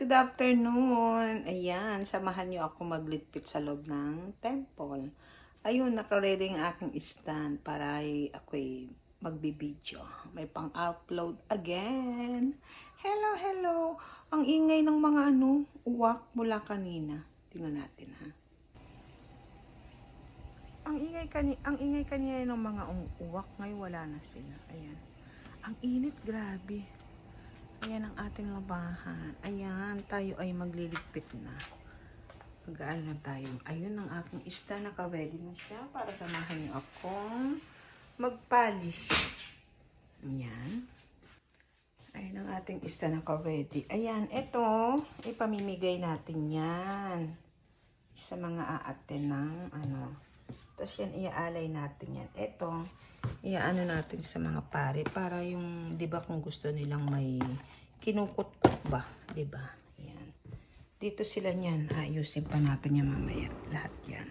good afternoon. Ayan, samahan niyo ako magligpit sa loob ng temple. Ayun, naka-ready ang aking stand para ako'y magbibideo. May pang-upload again. Hello, hello. Ang ingay ng mga uwak mula kanina. Tingnan natin ha. Ang ingay kanina ng mga uwak, ngayon wala na sila. Ayan. Ang init, grabe. Ayan ang ating labahan. Ayan, tayo ay magliligpit na. Mag-aal na tayo. Ayun ang aking stand. Naka-ready na siya para samahan niyo akong mag-polish. Ayan. Ayun ang ating stand. Naka-ready. Ayan, ito. Ipamimigay natin yan. Sa mga aaten ng Tapos yan, iaalay natin yan. Ito. Iaano natin sa mga pare para yung, di ba kung gusto nilang may kinukot-kot ba, di ba? Yan. Dito sila niyan, ayusin pa natin yan mamaya, lahat yan.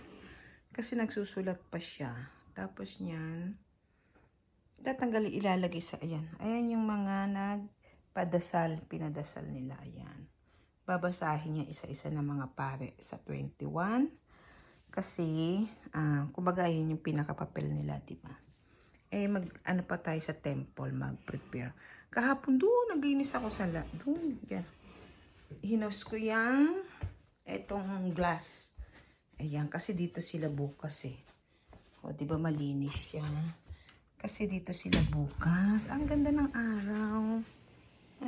Kasi nagsusulat pa siya. Tapos niyan, tatanggalin, ilalagay sa, ayan. Ayan yung mga nagpadasal, pinadasal nila, ayan. Babasahin niya isa-isa ng mga pare sa 21. Kasi, kumbaga yun yung pinakapapel nila, di ba? Ano pa tayo sa temple, mag-prepare. Kahapon doon, naglinis ako sa doon, yan. Hinos ko yung etong glass. Ayan, kasi dito sila bukas eh. O, di ba malinis siya? Kasi dito sila bukas. Ang ganda ng araw.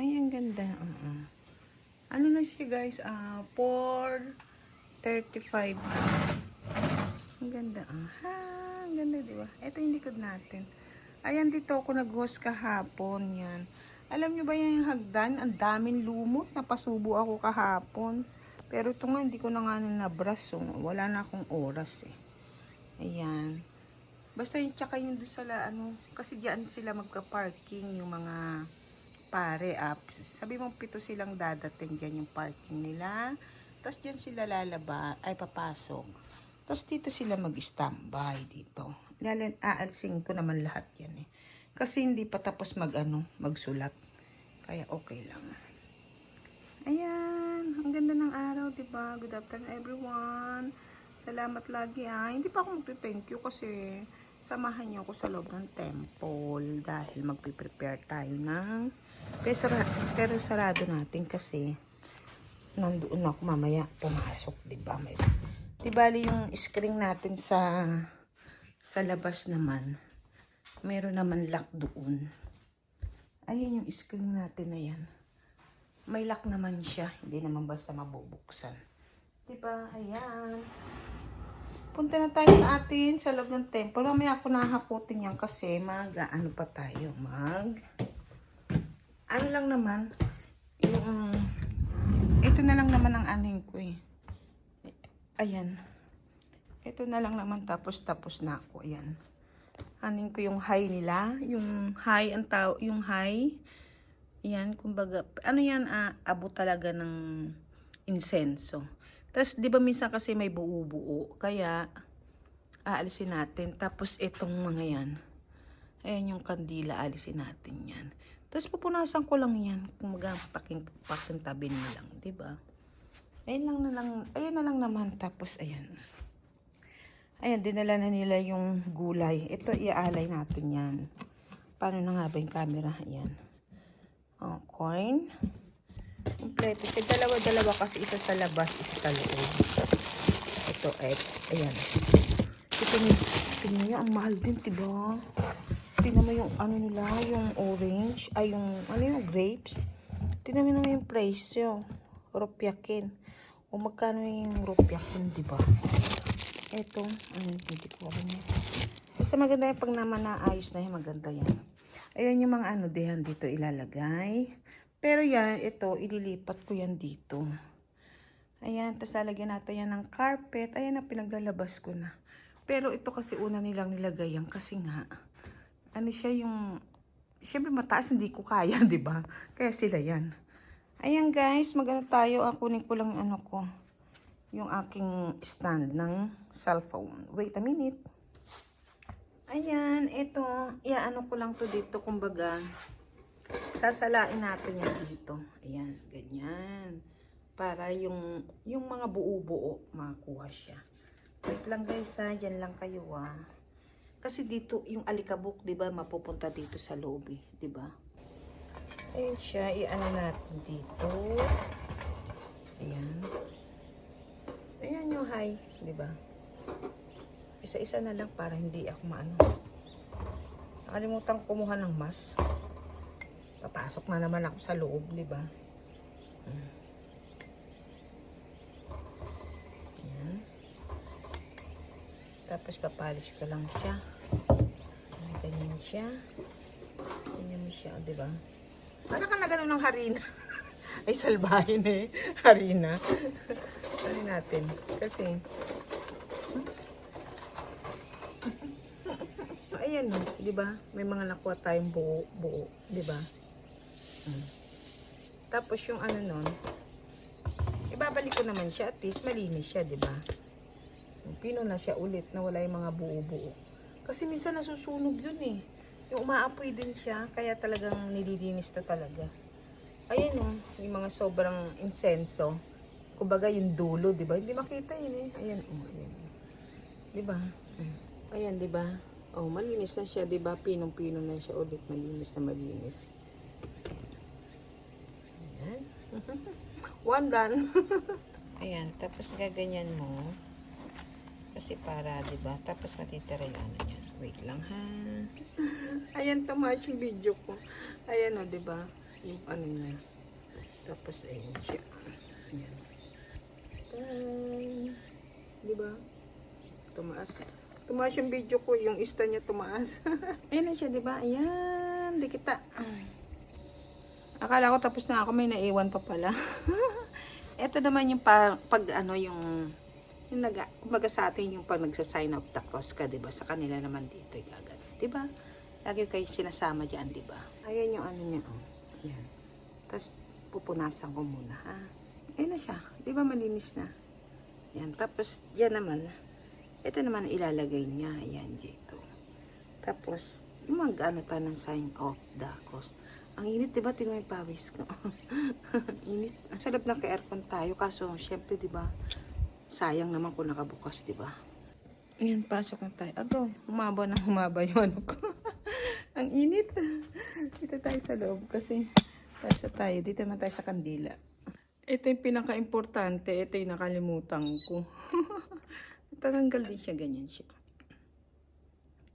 Ay, ang ganda. Ano na siya guys? 4:35. Ang ganda. Ang ganda, di ba? Ito yung likod natin. Ayan, dito ako nag-host kahapon. Yan. Alam nyo ba yung hagdan? Ang daming lumot. Napasubo ako kahapon. Pero ito nga, hindi ko na nga nabras. So, wala na akong oras eh. Ayan. Basta yung tsaka yung doon sa kasi diyan sila magka-parking yung mga pare apps. Sabi mo 7 silang dadating dyan yung parking nila. Tapos dyan sila papasok. Tapos dito sila mag-standby dito. Aalsing ko naman lahat yan eh. Kasi hindi pa tapos magsulat. Kaya okay lang. Ayan, ang ganda ng araw, diba? Good afternoon everyone. Salamat lagi Hindi pa ako magpi-thank you kasi samahan niyo ako sa loob ng temple dahil magpi-prepare tayo ng pero sarado natin kasi nandoon ako mamaya pumasok, diba? Di bali yung screen natin sa labas naman. Meron naman lock doon. Ayun yung screen natin na yan. May lock naman siya. Hindi naman basta mabubuksan. Diba? Ayan. Punta na tayo sa loob ng temple. Mamaya ako nahakutin yan kasi pa tayo. Lang naman. Ito na lang naman ang aning ko eh. Ayan. Ito na lang naman tapos na ako. Ayan. Anin ko yung high nila. Yung high, yung high. Ayan, kumbaga, yan, abo talaga ng insenso. Tapos, di ba minsan kasi may buo-buo. Kaya, aalisin natin. Tapos, itong mga yan. Ayan yung kandila, aalisin natin yan. Tapos, pupunasan ko lang yan. Kumbaga, pakintabin mo lang, di ba? Ayan na lang naman. Tapos, ayan. Ayan, dinala na nila yung gulay. Ito, iaalay natin yan. Paano na nga ba yung camera? Ayan. Coin. Kompleto. Dalawa kasi isa sa labas, isa sa loob. Ito, ayan. Tingnan nyo, ang mahal din, diba? Tingnan mo yung nila, yung orange. Yung grapes. Tingnan mo yung price yun. Rupyakin. O magkano yung rupyakin, diba? Ito, hindi ko alam yan. Basta maganda yung pag naman naayos na yan, maganda yan. Ayan yung mga diyan dito ilalagay. Pero yan, ito, ililipat ko yan dito. Ayan, tapos lalagyan natin yan ng carpet. Ayan na, pinaglalabas ko na. Pero ito kasi una nilang nilagay yan kasi nga, siya yung, syempre mataas, hindi ko kaya, di ba? Kaya sila yan. Ayan guys, maganda tayo. Kunin ko lang yung aking stand ng cellphone. Wait a minute. Ayan, ito. Iaano ko lang to dito. Kumbaga, sasalain natin yan dito. Ayan, ganyan. Para yung mga buo-buo makuha siya. Wait lang guys ha, dyan lang kayo ha. Kasi dito yung alikabok, 'di ba, mapupunta dito sa loob, 'di ba? Ayun siya, i-ano natin dito. Ayan. Ayan yung high, 'di ba? Isa-isa na lang para hindi ako maano. Nakalimutan ko kumuha ng mask. Papasok na naman ako sa loob, 'di ba? Ayan. Tapos papolish ko lang siya. Ganyan siya. Ganyan mo siya, 'di ba? Para ka na ganun ng harina. Ay, salbahin eh. Harina. Ano natin? Kasi ayan, 'di ba? May mga nakuha tayong buo, 'di ba? Tapos yung ano nun, ibabalik ko naman siya, at least malinis siya, 'di ba? Pino na siya ulit na wala yung mga buo-buo. Kasi minsan nasusunog yun eh. Yung umaapoy din siya, kaya talagang nililinis to talaga. Ayan oh, yung mga sobrang insenso. Kumbaga yung dulo, 'di ba? Hindi makita yun eh. Ayan oh, ayan. 'Di ba? Ayan, 'di ba? Oh, malinis na siya, 'di ba? Pinong-pino na siya ulit, malinis na malinis. Ayan. One done. Ayan, tapos gaganyan mo. Kasi para, 'di ba? Tapos matitira yung ano niya. Wait lang ha. Ayan, tumaas yung video ko. Ayan oh, 'di ba? Yung ano niya. Tapos ayun siya. Ayan. Di ba? Tumaas yung video ko, yung ista niya tumaas. Ayan na siya, di ba? Ayan, di kita. Akala ko tapos na ako, may naiwan pa pala. Ito naman yung pag ano yung kumbaga sa atin yung pag nagsa-sign of the cross ka, di ba? Sa kanila naman dito gagano, di ba? Lagi kayo sinasama diyan, di ba? Ayan yung ano niya, oh. Ayan. Tapos pupunasan ko muna, ha. Ayan na siya, di ba malinis na? Yan, tapos yan naman, ito naman ilalagay niya, ayan dito. Tapos, yung mag-ano tayo ng sign of the cross. Ang init, diba? Tingnan yung pawis ko. Init. Ang sarap na ka-aircon tayo, kaso, syempre, diba? Sayang naman kung nakabukas, diba? Ayan, pasok na tayo. Ago, humaba yung ano ko. Ang init. Dito tayo sa loob kasi, dito na tayo sa kandila. Ito yung pinaka-importante. Ito yung nakalimutan ko. Tatanggal din siya. Ganyan siya.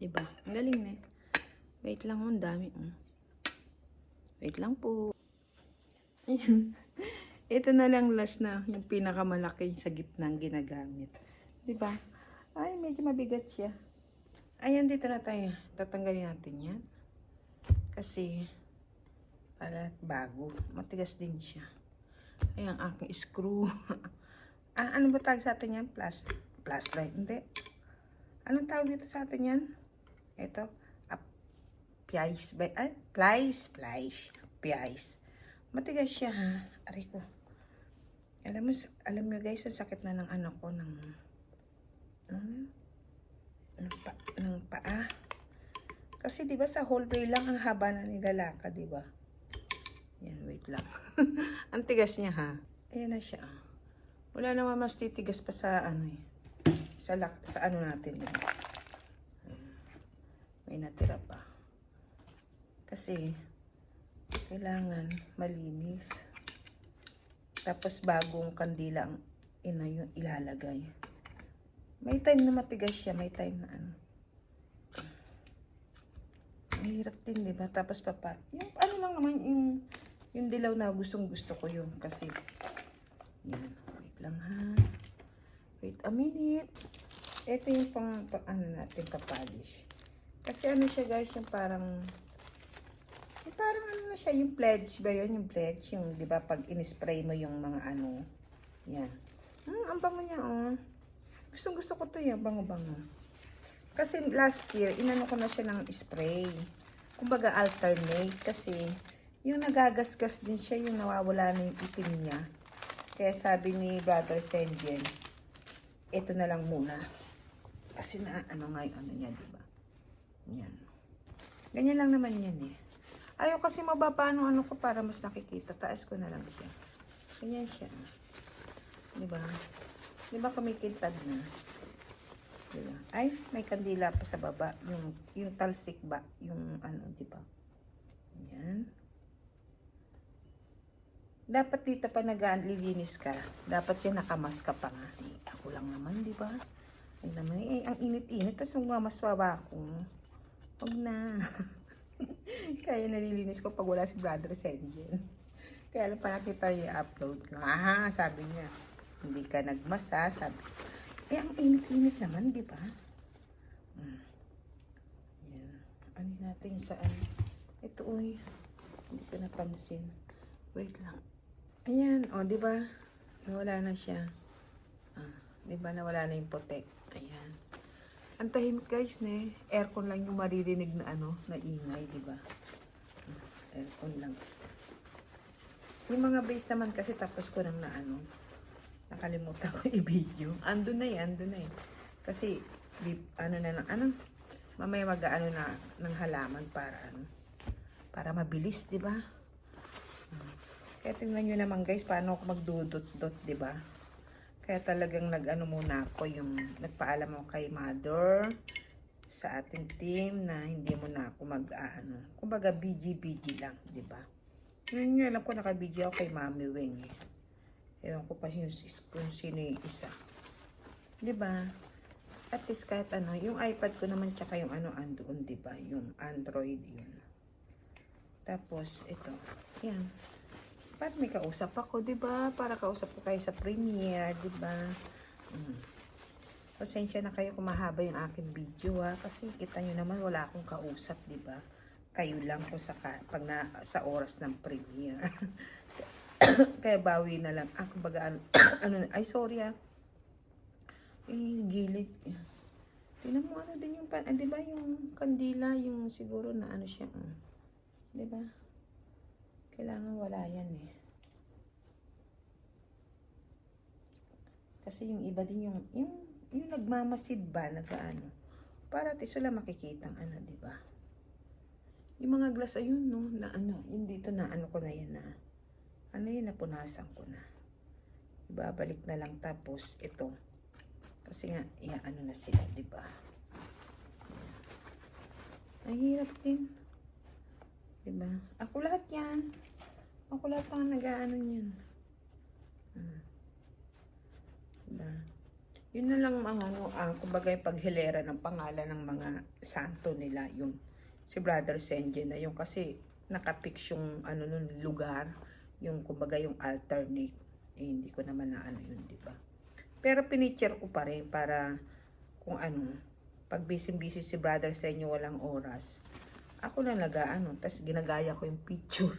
Diba? Ang galing na eh. Wait lang. Ang dami. Wait lang po. Ayan. Ito na lang last na. Yung pinakamalaki sa gitnang ginagamit. Diba? Ay, medyo mabigat siya. Ayan, dito na tayo. Tatanggalin natin yan. Kasi, para bago. Matigas din siya. Ayan, aking screw. Ano ba tawag sa atin yan? Flashlight. Hindi. Anong tawag dito sa atin yan? Ito. Pies. Pies. Matigas siya, ha? Aray ko. Alam mo guys, ang sakit na ng anak ko ng paa. Kasi 'di ba sa hallway lang ang haba na nilalakad, 'di ba? Yan, wait lang. Ang tigas niya, ha. Ayan na siya. Wala naman mas titigas pa sa ano eh. Sa ano natin eh. May natira pa. Kasi kailangan malinis. Tapos bagong kandila ang ilalagay. May time na matigas siya, may time na ano. Mahirap din, di ba? Tapos yung ano lang naman, yung dilaw na gusto ko yun. Kasi, yan. Wait lang ha. Wait a minute. Ito yung ano natin, papolish. Kasi ano siya guys, yung parang ano na siya, yung pledge ba yun? Yung pledge, yung, di ba, pag in-spray mo yung mga ano. Yan. Ang bango niya, oh. Gusto ko to yan, bango-bango. Kasi last year, inano ko na siya ng spray. Kumbaga alternate. Kasi yung nagagasgas din siya, yung nawawala na yung itim niya. Kaya sabi ni Brother Senjen, ito na lang muna. Kasi na ano nga yung ano niya, diba? Yan. Ganyan lang naman yan eh. Ayaw kasi mababa ano ko para mas nakikita. Taas ko na lang siya. Ganyan siya. Diba? Diba kumikintad na? Diba? Ay, may kandila pa sa baba. Yung talsik ba? Yung ano, diba? Ayan. Dapat dito pa nag-lilinis ka. Dapat yan nakamas ka pa nga. Eh, ako lang naman, diba? Ay naman, ang init-init. Tapos mamaswaba ako. Huwag na. Kaya nalilinis ko pag wala si Brother Senjen. Kaya lang pa nakita i-upload ko. Aha, sabi niya. Hindi ka nagmasa, sabi. Ang init-init naman, di ba? Yan. Ano natin saan? Ito, uy. Hindi ko napansin. Wait lang. Ayan, o, di ba? Nawala na siya. Di ba, nawala na yung putek. Ayan. Ang tahimik guys, ne. Aircon lang yung maririnig na ano, na ingay, di ba? Aircon lang. Yung mga base naman kasi tapos ko nang na ano, nakalimutan ko i-video. Ando na eh. Kasi, ano na lang, ano, mamaya mag-ano na ng halaman para ano, para mabilis, di ba? Kaya tingnan nyo naman guys, paano ako magdudot-dot, di ba? Kaya talagang nag-ano muna ako, yung nagpaalam ako kay Mother sa ating team na hindi mo na ako mag-ano. Kumbaga, BG lang, di ba? Yun yung alam ko, naka-BG ako kay Mami Weng. Ewan ko pa kung sino yung isa. Di ba? At least kahit ano, yung iPad ko naman tsaka yung ano andoon, di ba? Yung Android yun. Tapos, ito. Yan. Ba't may kausap ako, di ba? Para kausap ko kayo sa Premiere, di ba? Pasensya na kayo kung mahaba yung aking video, ha? Kasi kita nyo naman, wala akong kausap, di ba? Kayo lang ko sa sa oras ng Premiere. Kaya bawi na lang. Kumbaga, ay, sorry, ha? Gilid. Tingnan mo, ano din yung, di ba, yung kandila, yung siguro na ano siya, di ba? Kailangan wala yan eh. Kasi yung iba din yung nagmamasid ba, nag-ano. Para tiso lang makikita ang ano, di ba? Yung mga glass ayun, no, na ano, yung dito na ano ko na yan na. Ano yun, napunasan ko na. Ibabalik na lang tapos ito. Kasi nga, ano na sila, di ba? Ang hirap din. Diba? Ako lahat yan. Ako lahat ang nag-ano yan. Diba? Yun na lang mga kumbaga yung paghilera ng pangalan ng mga santo nila. Yung si Brother Senjen na yung kasi nakapix yung ano nun, lugar. Yung kumbaga yung alternate. Eh, hindi ko naman na ano yun, diba? Pero pinicture ko pa rin para kung ano, pag busy-busy si Brother Senjo walang oras. Ako na nag-ano, tapos ginagaya ko yung picture.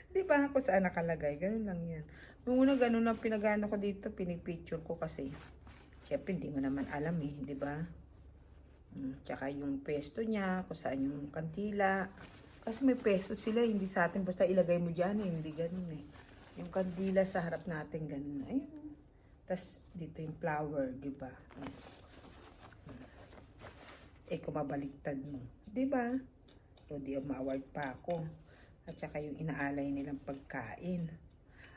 Di ba ako saan nakalagay? Ganun lang yan. Nung una ganun lang pinagano ko dito, pinipicture ko kasi. Siyempre, hindi mo naman alam eh, di ba? Tsaka yung pesto niya, kung saan yung kandila. Kasi may pesto sila, hindi sa atin, basta ilagay mo dyan eh, hindi ganun eh. Yung kandila sa harap natin, ganun. Ayun. Tapos dito yung flower, di ba? Eh, kung mabaliktad mo. Di ba? So, di ma-award pa ako. At saka yung inaalay nilang pagkain.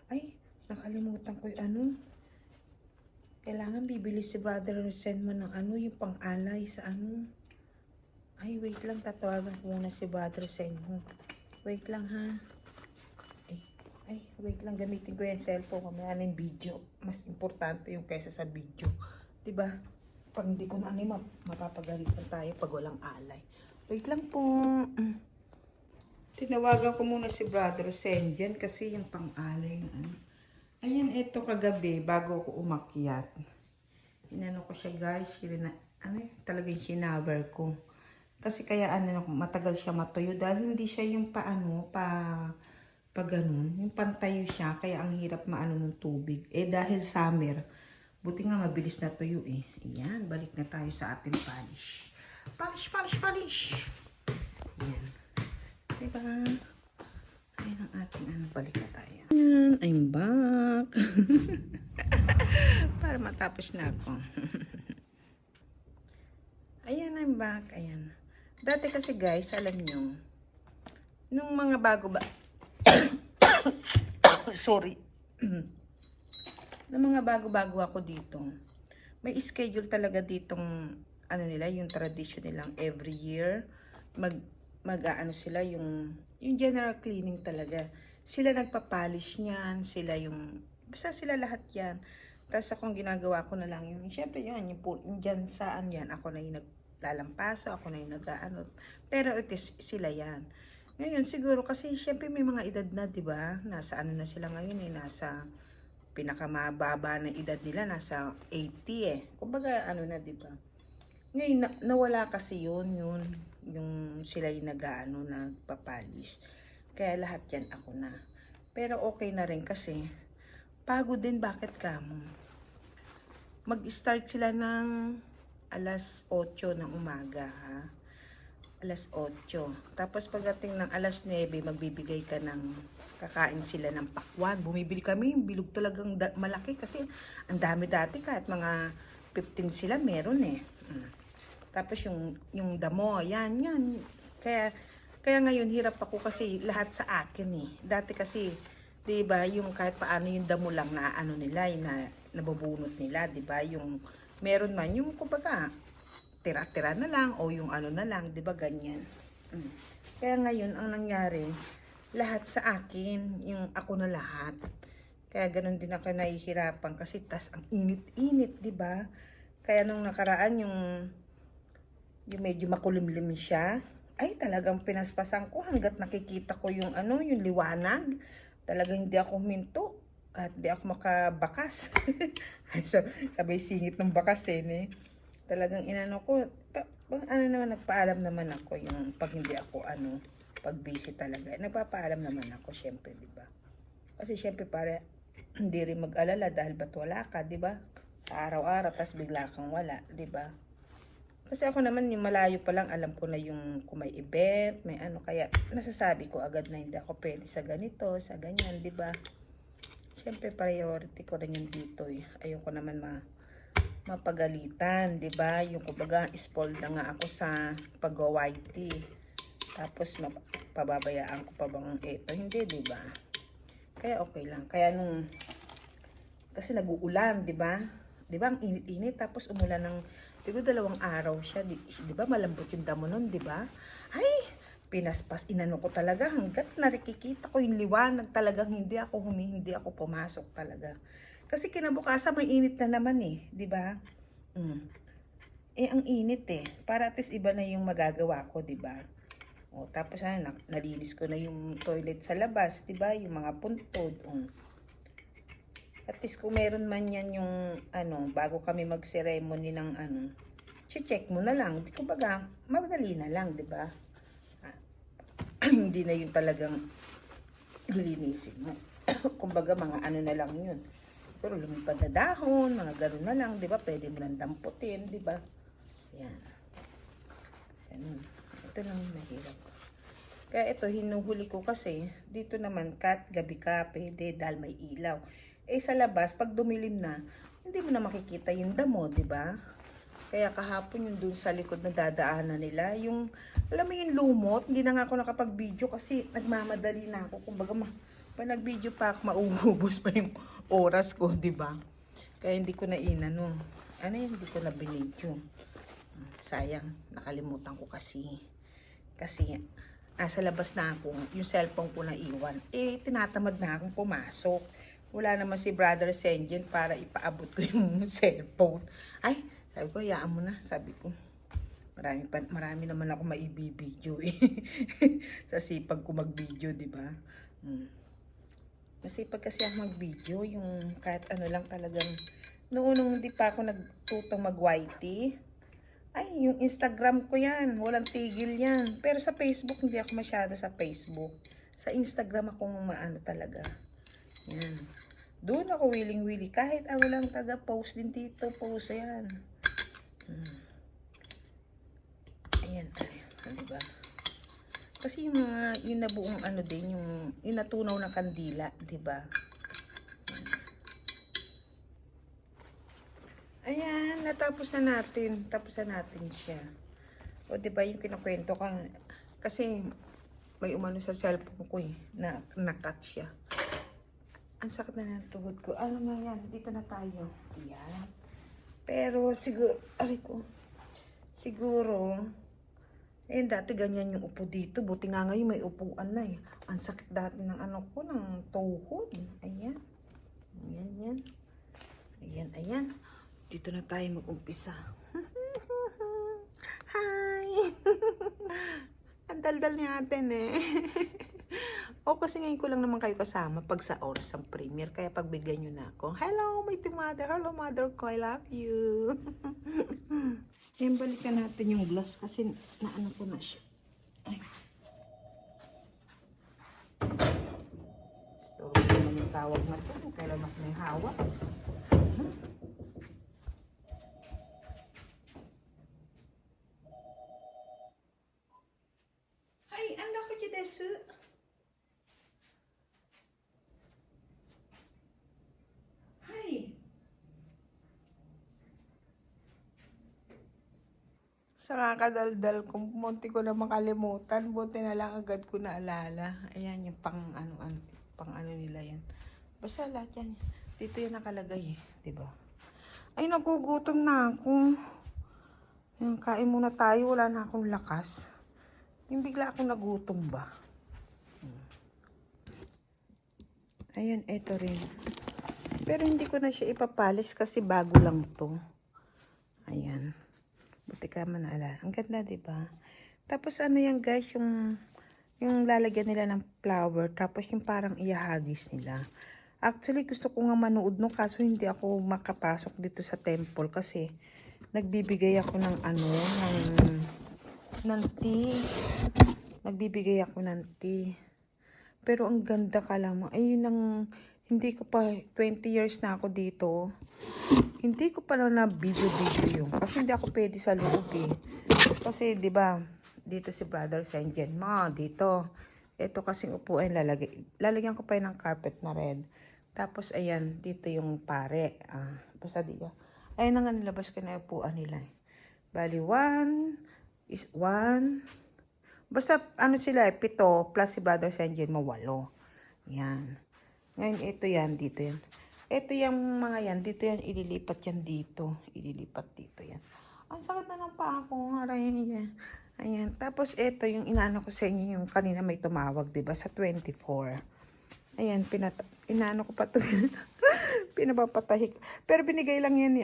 Ay, nakalimutan ko yung ano. Kailangan bibili si Brother Sen mo ng ano, yung pang-alay sa ano. Ay, wait lang, tatawagan ko muna si Brother Sen mo. Wait lang ha. Ay, wait lang, gamitin ko yung cellphone ko. May yung video. Mas importante yung kaysa sa video. Diba? Pag hindi ko na ano, mapapagalitan tayo pag walang alay. Wait lang po. Tinawagan ko muna si Brother Senjen kasi yung pang-alay na ano. Ayan, ito kagabi bago ako umakyat. Inano ko siya guys. Talagang shinover ko. Kasi kaya matagal siya matuyo dahil hindi siya yung paano, pa ganun. Yung pantayo siya kaya ang hirap maano ng tubig. Eh dahil summer, buti nga mabilis na tuyo eh. Ayan, balik na tayo sa ating polish. Polish. Ayan. Diba? Ayan ang ating balik na tayo. Ayan, I'm back. Para matapos na ako. Ayan, I'm back. Ayan. Dati kasi guys, alam nyo, nung mga bago ba... Sorry. ng mga bago-bago ako dito. May schedule talaga ditong ano nila, yung tradition nilang every year mag-aano sila yung general cleaning talaga. Sila nagpapolish niyan, sila yung basta sila lahat 'yan. Tapos akong ginagawa ko na lang yung syempre yun, yung dyan saan yan, ako na yung naglalampaso, ako na yung nag-aano. Pero it is sila yan. Ngayon siguro kasi syempre may mga edad na, 'di ba? Nasa ano na sila ngayon eh, nasa pinakamababa na edad nila, nasa 80 eh. Kumbaga ano na, 'di ba? Ngayon nawala kasi yun yung sila yung nag-aano, nagpapolish. Kaya lahat yan ako na. Pero okay na rin kasi pagod din, bakit kamo? Mag-start sila ng alas 8 ng umaga, ha? Alas 8. Tapos pagdating ng alas 9, magbibigay ka ng, kakain sila ng pakwan. Bumibili kami, bilog talagang malaki kasi ang dami dati, kahit mga 15 sila meron eh. Tapos yung damo, yan. Kaya ngayon hirap ako kasi lahat sa akin eh. Dati kasi, 'di ba, yung kahit paano yung damo lang na ano nila, yung na nabubunot nila, 'di ba? Yung meron man yung kumbaga tira-tira na lang o yung ano na lang, 'di ba, ganyan. Kaya ngayon ang nangyari, lahat sa akin, yung ako na lahat. Kaya ganun din ako nahihirapan kasi tas ang init-init, 'di ba? Kaya nung nakaraan yung medyo makulimlim siya, ay talagang pinaspasan ko hanggat nakikita ko yung ano, yung liwanag. Talagang hindi ako huminto at hindi ako makabakas. So, sabay singit ng bakas eh. Talagang inano ko, ano naman, nagpaalam naman ako yung pag hindi ako ano, pag busy talaga. Nagpapaalam naman ako, syempre, di ba? Kasi syempre para hindi rin mag-alala dahil ba't wala ka, di ba? Sa araw-araw, tas bigla kang wala, di ba? Kasi ako naman, yung malayo pa lang, alam ko na yung kung may event, may ano, kaya nasasabi ko agad na hindi ako pwede sa ganito, sa ganyan, di ba? Siyempre, priority ko rin yung dito eh. Ayoko naman mapagalitan, di ba? Yung kumbaga, spoiled na nga ako sa pag-YT. Tapos, pababayaan ko pa bang ito? Hindi, di ba? Kaya okay lang. Kaya kasi nag-uulan, di ba? Di ba, ang init-init, tapos umulan ng siguro 2 araw siya, di ba malambot yung damo nun, di ba? Ay, pinaspas, inano ko talaga hanggat nakikita ko yung liwanag, talagang hindi ako pumasok talaga. Kasi kinabukasan may init na naman eh, di ba? Eh ang init eh, para at least iba na yung magagawa ko, di ba? O tapos nalinis ko na yung toilet sa labas, di ba? Yung mga puntod. At least kung meron man yan yung ano, bago kami mag-ceremony ng ano, check mo na lang. Kumbaga, madali na lang, di ba? Hindi na yun talagang lilinisin mo. Kumbaga, mga ano na lang yun. Pero lumipad na dahon, mga gano'n na lang, di ba? Pwede mo lang damputin, di ba? Yan. Ganun. Ito lang mahirap. Kaya ito, hinuhuli ko kasi, dito naman, gabi ka, pwede, dahil may ilaw. Eh sa labas, pag dumilim na, hindi mo na makikita yung damo, di ba? Kaya kahapon yung dun sa likod na dadaanan nila, yung, alam mo yung lumot, hindi na nga ako nakapag-video kasi nagmamadali na ako. Kumbaga, pag nag-video pa ako, mauubos pa yung oras ko, di ba? Kaya hindi ko na inano. Ano yun, hindi ko na binidyo. Sayang, nakalimutan ko kasi. Kasi, sa labas na ako, yung cellphone ko na iwan. Eh, tinatamad na akong pumasok. Wala naman si Brother Senjen para ipaabot ko yung cellphone. Ay, sabi ko, hayaan mo na. Sabi ko, marami naman ako maibibideo eh. Sa sipag ko mag-video, di ba? Masipag kasi ako mag-video, yung kahit ano lang talagang, noong hindi pa ako nagtutong mag-YT, ay, yung Instagram ko yan, walang tigil yan. Pero sa Facebook, hindi ako masyado sa Facebook. Sa Instagram ako maano talaga. Yan. Doon ako willing-willy. Kahit ano lang taga-post din dito. Post yan. Ayan. Diba? Kasi yung nabuong ano din, yung natunaw na kandila. Diba? Ayan. Natapos na natin. Tapos na natin siya. O diba yung kinakwento ko. Kasi may umano sa cellphone ko eh. Na-cut siya. Ang sakit na ng tuhod ko. Alam mo yan, dito na tayo. Yan. Pero siguro, siguro, dati ganyan yung upo dito. Buti nga ngayon may upuan na eh. Ang sakit dati ng ano ko, ng tuhod. Ayan. Ayan. Ayan. Dito na tayo mag-umpisa. Hi! Ang daldal ni atin eh. Kasi ngayon ko lang naman kayo kasama pag sa oras ng premiere. Kaya pagbigyan nyo na ako. Hello, my mother. Hello, mother ko. I love you. Yan, balikan natin yung glass kasi naano ko na siya. Ay. Story naman yung tawag na ito. Kailan ako may hawak. Hi, ang lako dyan desu. Sa kakadaldal ko, munti ko na makalimutan. Buti na lang agad ko naalala. Ayan, yung pang ano nila yan. Basta lahat yan. Dito yan nakalagay eh. Diba? Ay, nagugutom na ako. Ayan, kain muna tayo. Wala na akong lakas. Yung bigla akong nagutom ba? Ayan, eto rin. Pero hindi ko na siya ipapalis kasi bago lang to. Ayan. Buti ka man naalala. Ang ganda, diba? Tapos ano yan guys, yung lalagyan nila ng flower, tapos yung parang iyahagis nila. Actually, gusto ko nga manood no, kaso hindi ako makapasok dito sa temple kasi nagbibigay ako ng ng tea. Nagbibigay ako ng tea. Pero ang ganda ka lang. Ayun ang, hindi ko pa, 20 years na ako dito. Hindi ko pa na video yung. Kasi hindi ako pwede sa loob eh. Kasi di ba dito si Brother Senjen mo, dito. Ito kasing upuan lalagyan ko pa yun ng carpet na red. Tapos ayan, dito yung pare. Basta di ba. Ayan na nga nilabas ko na upuan nila. Bali, 1 is 1. Basta ano sila 7 plus si Brother Senjen mo 8. Yan. Ngayon ito yan, dito yan. Ito yung mga yan, dito yan, ililipat yan dito. Ililipat dito yan. Ang sakit na ng paa ko. Ayan. Tapos ito yung inaano ko sa inyo, yung kanina may tumawag, diba? Sa 24. Ayan, inaano ko pa ito. Pinapapatahik. Pero binigay lang yan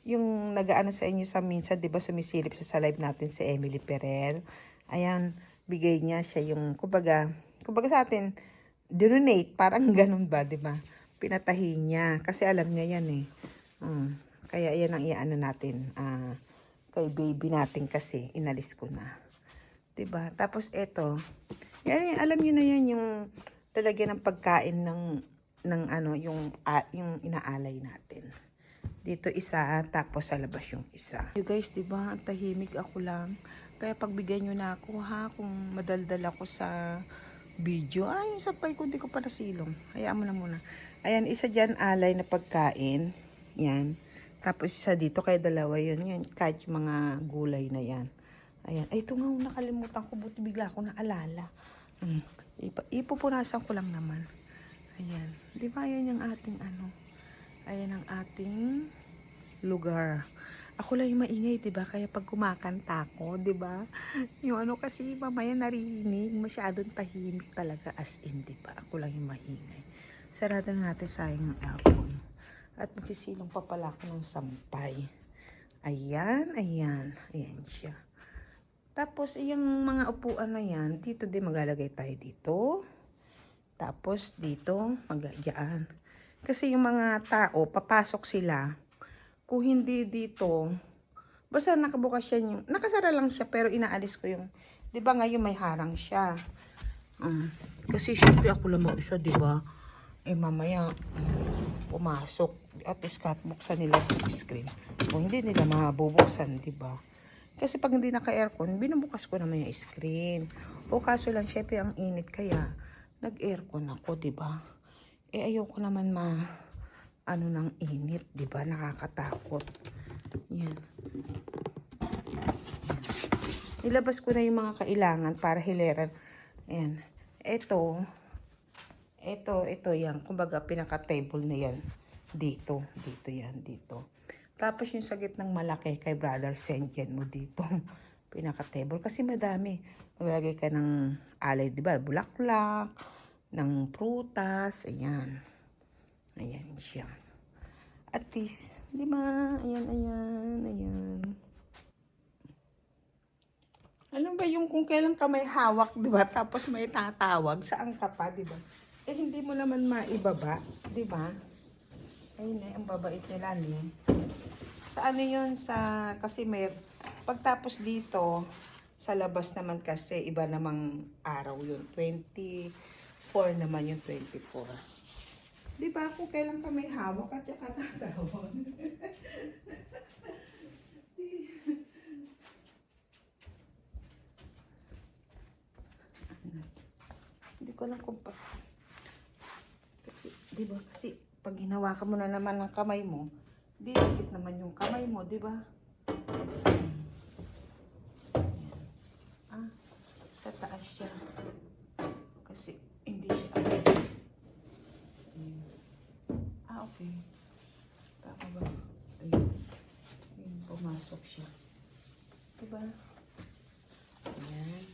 yung nag-aano sa inyo sa minsan, diba? Sumisilip sa live natin si Emily Perel. Ayan, bigay niya siya yung, kumbaga sa atin, donate, parang ganun ba, di ba? Pinatahi niya. Kasi alam niya yan eh. Kaya yan ang iano natin. Kay baby natin kasi, inalis ko na. Di ba? Tapos eto. Yan, alam niyo na yan yung talagyan ng pagkain ng yung inaalay natin. Dito isa, tapos sa labas yung isa. You guys, di ba? Tahimik ako lang. Kaya pagbigyan nyo na ako ha, kung madaldal ako sa video. Ay, yung sapay ko, hindi ko pa nasilong. Hayaan mo na muna. Ayan, isa dyan alay na pagkain. Yan. Tapos isa dito, kaya dalawa yun. Yan, kahit yung mga gulay na yan. Ayan. Ay, ito nga, nakalimutan ko. Buti bigla ako naalala. Ipupunasan ko lang naman. Ayan. Di ba, yan yung ating Ayan ang ating lugar. Ako lang yung maingay, diba? Kaya pag kumakanta ko, diba? Yung kasi mamaya narinig, masyadong tahimik talaga as in, diba? Ako lang yung maingay. Sarado na natin sayang ang aircon. At magsisilong pa pala ako ng sampay. Ayan. Ayan siya. Tapos, yung mga upuan na yan, dito din maglalagay tayo dito. Tapos, dito, magyaan. Kasi yung mga tao, papasok sila. Kung hindi dito, basta nakabukas yan yung, nakasara lang siya pero inaalis ko yung, di ba ngayon may harang siya. Kasi syempre ako lang mag-isa, di ba? Mamaya, pumasok. At least buksan nila yung screen. Kung hindi nila mabubuksan, di ba? Kasi pag hindi naka-aircon, binubukas ko naman yung screen. Kaso lang, syempre ang init kaya, nag-aircon ako, di ba? Ayoko naman ng init, di ba? Nakakatakot. Yan. Ilabas ko na yung mga kailangan para hileran. Ayan. Ito, Ito yan. Kumbaga, pinaka-table na yan. Dito yan, dito. Tapos yung sa gitnang malaki kay Brother Senjen mo dito. Pinaka-table. Kasi madami. Maglagay ka ng alay, di ba? Bulaklak, ng prutas. Ayan. Ayan siya. At least, di ba? Ayan. Ano ba yung kung kailan ka may hawak, di ba? Tapos may tatawag, saan ka pa, di ba? Eh, hindi mo naman maibaba, di ba? Ayun eh, ang babait nila ni. Sa ano yun, kasi may, pagtapos dito, sa labas naman kasi, iba namang araw yun. 24 naman yung 24. Di ba, kung kailan ka may hawak at saka tatawag. Hindi ko lang kung kasi, di ba, kasi pag hinawakan mo na naman ng kamay mo, didikit naman yung kamay mo, di ba? Ah, sa taas siya. Kasi hindi siya. Ah, okay. Tama ba? Ayun. Ayun, pumasok siya. Diba? Ayan.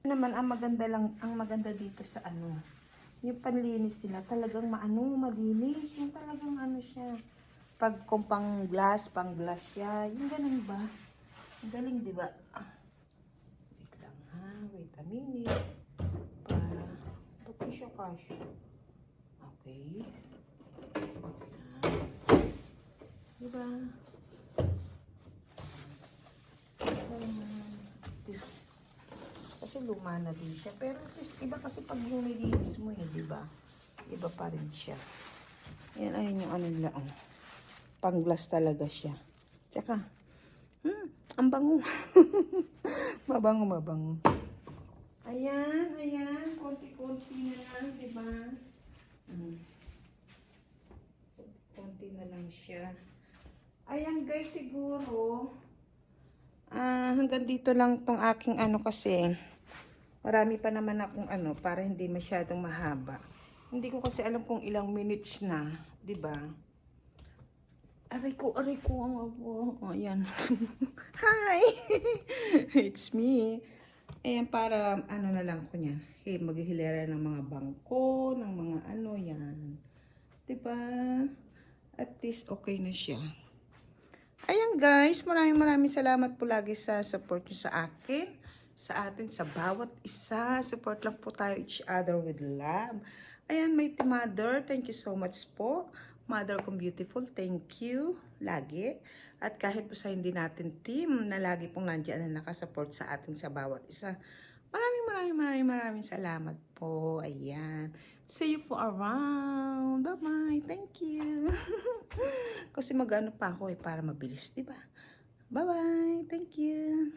Naman ang maganda dito sa ano, yung panlinis nila talagang malinis, yung talagang ano siya. Pag kung pang glass siya, yung ganun ba? Ang galing, di ba? Wait lang ha, wait a minute. Para, ba't di siya kasya? Okay. Di ba? Kasi luma na din siya. Pero iba kasi pag yung nilinis mo eh, di ba? Iba pa rin siya. Yan, ayun yung ano nila. Oh. Pang-glass talaga siya. Tsaka, ang bango. Mabango. Ayan. Konti-konti na lang, di ba? Konti na lang siya. Ayan guys, siguro, hanggang dito lang tong aking ano kasi, marami pa naman akong ano, para hindi masyadong mahaba. Hindi ko kasi alam kung ilang minutes na, di ba? Aray ko, ang abo. Oh, ayan. Hi! It's me. Ayan, para ano na lang ko niyan. Hey, maghihilera ng mga bangko, ng mga ano yan. Di ba? At least okay na siya. Ayan guys, maraming salamat po lagi sa support nyo sa akin, sa atin, sa bawat isa. Support lang po tayo each other with love. Ayan, may mother, thank you so much po. Mother kong beautiful, thank you lagi. At kahit po sa hindi natin team na lagi pong nandiyan na nakasupport sa atin sa bawat isa. Maraming salamat po. Ayan. See you po around. Bye-bye. Thank you. Kasi mag-ano pa ako para mabilis, diba? Bye-bye. Thank you.